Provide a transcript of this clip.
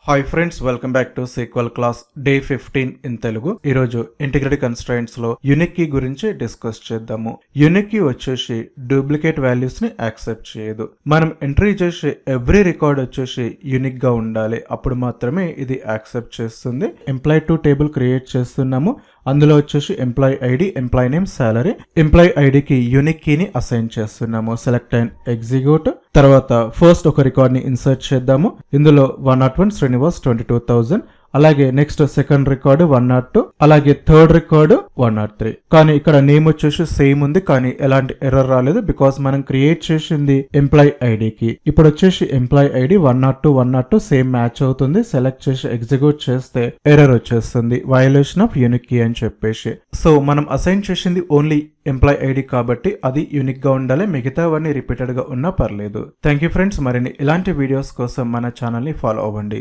Hi friends, welcome back to sequel class day 15 in Telugu. ఈరోజు integrity constraints లో unique key గురించి discuss చేద్దాము. Unique key వచ్చేసి duplicate values ని యాక్సెప్ట్ చేయదు. మనం ఎంట్రీ చేసే ఎవ్రీ రికార్డ్ వచ్చేసి యూనిక్ గా ఉండాలి, అప్పుడు మాత్రమే ఇది యాక్సెప్ట్ చేస్తుంది. ఎంప్లాయ్ టు టేబుల్ క్రియేట్ చేస్తున్నాము. అందులో వచ్చేసి employee ID, employee name, salary. ఎంప్లాయ్ ఐడికి యూనిక్ కీని అసైన్ చేస్తున్నాము. Select and execute. తర్వాత ఫస్ట్ ఒక రికార్డ్ ని ఇన్సర్ట్ చేద్దాము. ఇందులో 101 శ్రీనివాస్ 22,000. అలాగే నెక్స్ట్ సెకండ్ రికార్డు 102, అలాగే థర్డ్ రికార్డు 103. కానీ ఇక్కడ నేమ్ వచ్చేసి సేమ్ ఉంది, కానీ ఎలాంటి ఎర్రర్ రాలేదు, బికాస్ మనం క్రియేట్ చేసింది ఎంప్లాయ్ ఐడికి. ఇప్పుడు వచ్చేసి ఎంప్లాయ్ ఐడి 102 సేమ్ మ్యాచ్ అవుతుంది. సెలెక్ట్ చేసి ఎగ్జిక్యూట్ చేస్తే ఎర్రర్ వచ్చేస్తుంది, వయలేషన్ ఆఫ్ యూనిక్ కీ అని చెప్పేసి. సో మనం అసైన్ చేసింది ఓన్లీ ఎంప్లాయ్ ఐడి కాబట్టి అది యూనిక్ గా ఉండాలి, మిగతావన్నీ రిపీటెడ్ గా ఉన్నా పర్లేదు. Thank you friends. మరిన్ని ఇలాంటి వీడియోస్ కోసం మన ఛానల్ ని ఫాలో అవ్వండి.